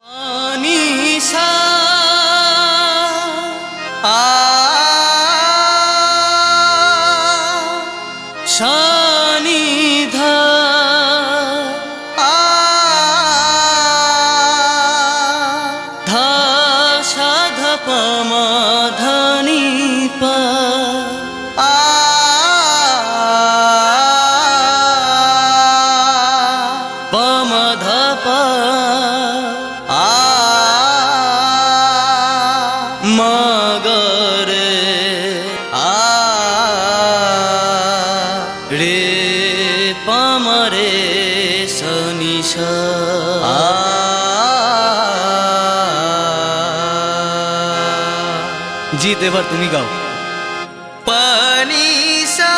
আনিশা শানিধা ধা সাধা পমা ধানি পা পমা ধা পা মগরে রে পামরে সনিশা জিত এবার তুমি গাও পানিসা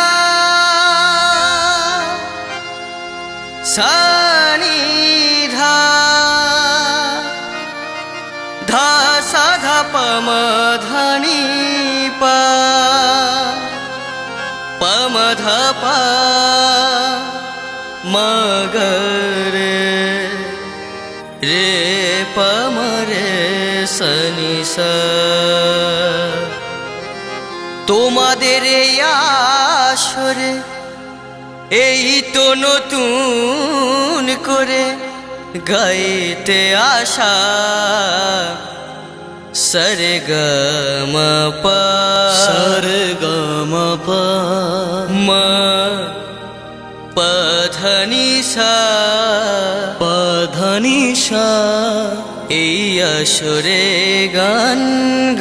সানিধা ধা সাধা পম ধানি পা পম ধ পা মগরে রে পম রে সনি সা তোমাদের এই আসরে এই তো নতুন করে গাইতে আসা সরগম প সরগম প ম পধনি সা পধনি সা এই আসরে গান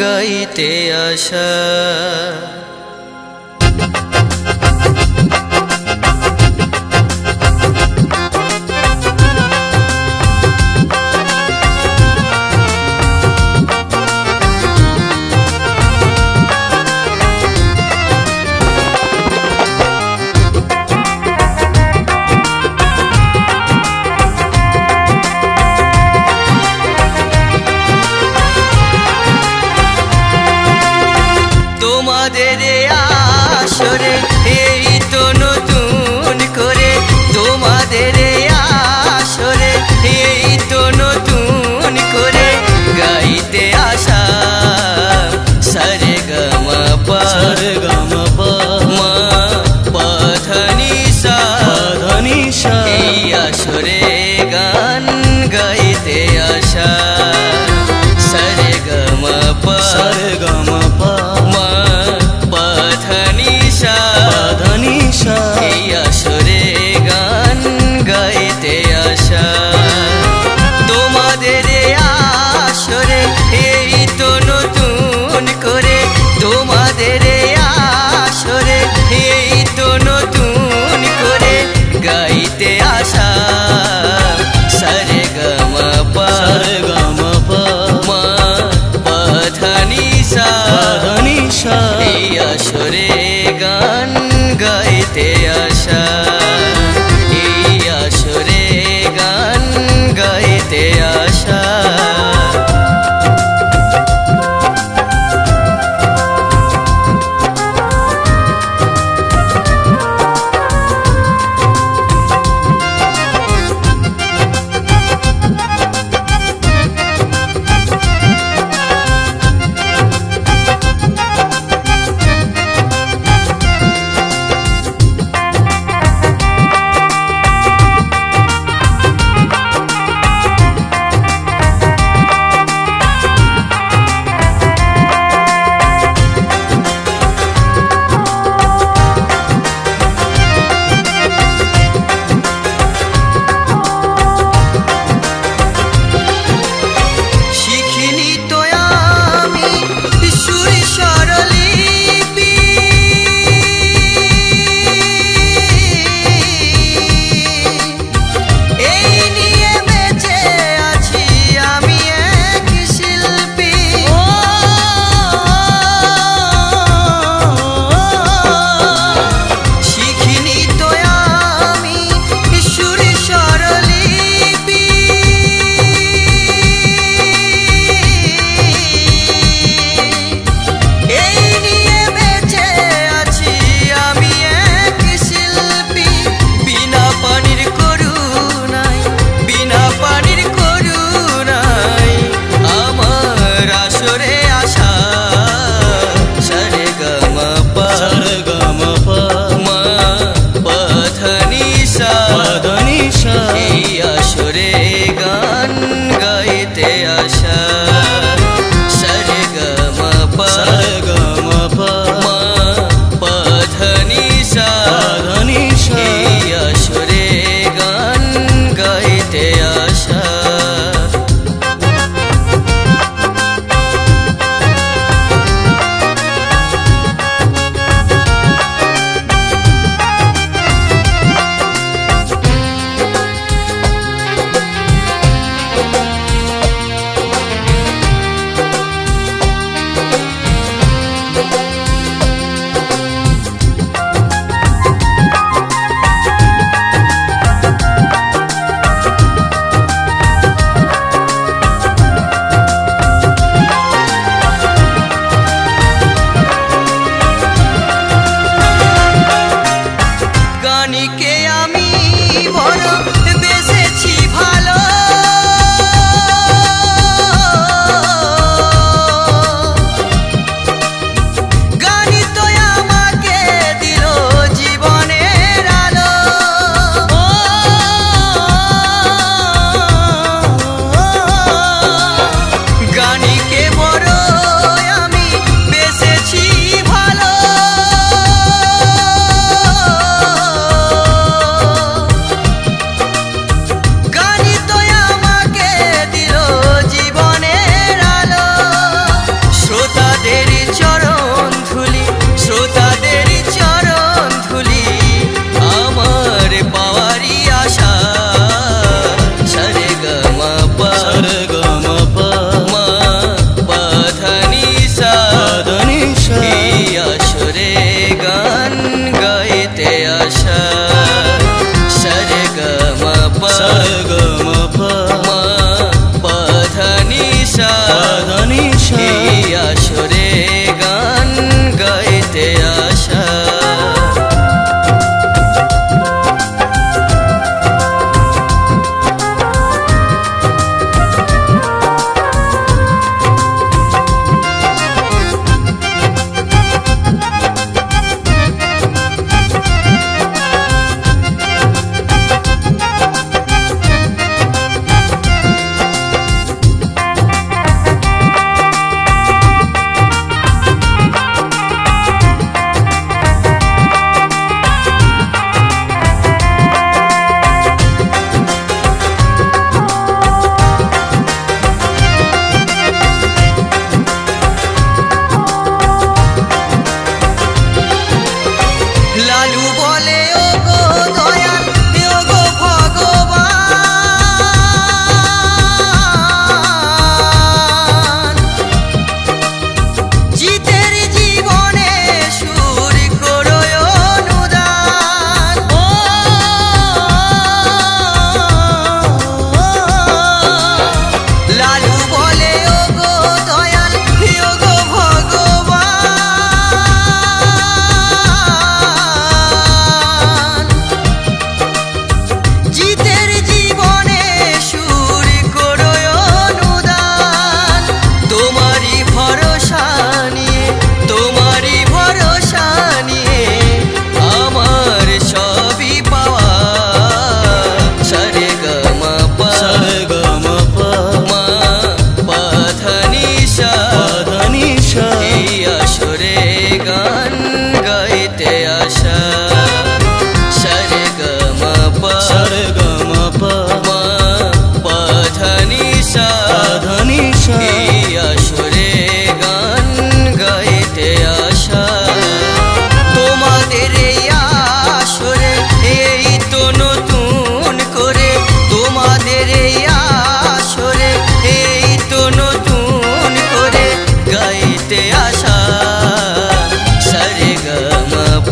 গাইতে আসা তোমাদের আসরে এই তো নতুন করে তোমাদের আসরে এই তো নতুন করে গাইতে আসা সরগম প সরগম প ম পধনি সা পধনি সা এই আসরে গান গাইতে আসা সরগম প সরগম প এই আসরে গান গাইতে আসা তোমাদের আসরে এই তো নতুন করে তোমাদের আসরে এই তো নতুন করে গাইতে আসা সরগম প সরগম প ম পধনি সা পধনি সা এই আসরে গান গাইতে আসা এই আসরে গান গাইতে আসা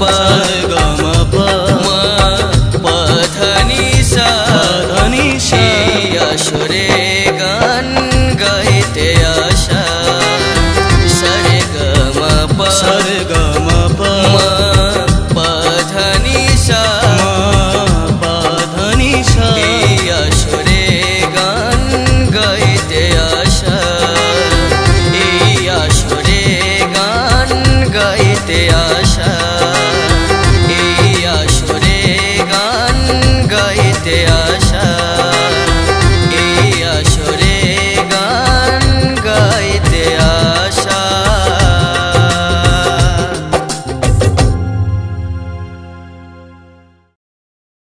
পা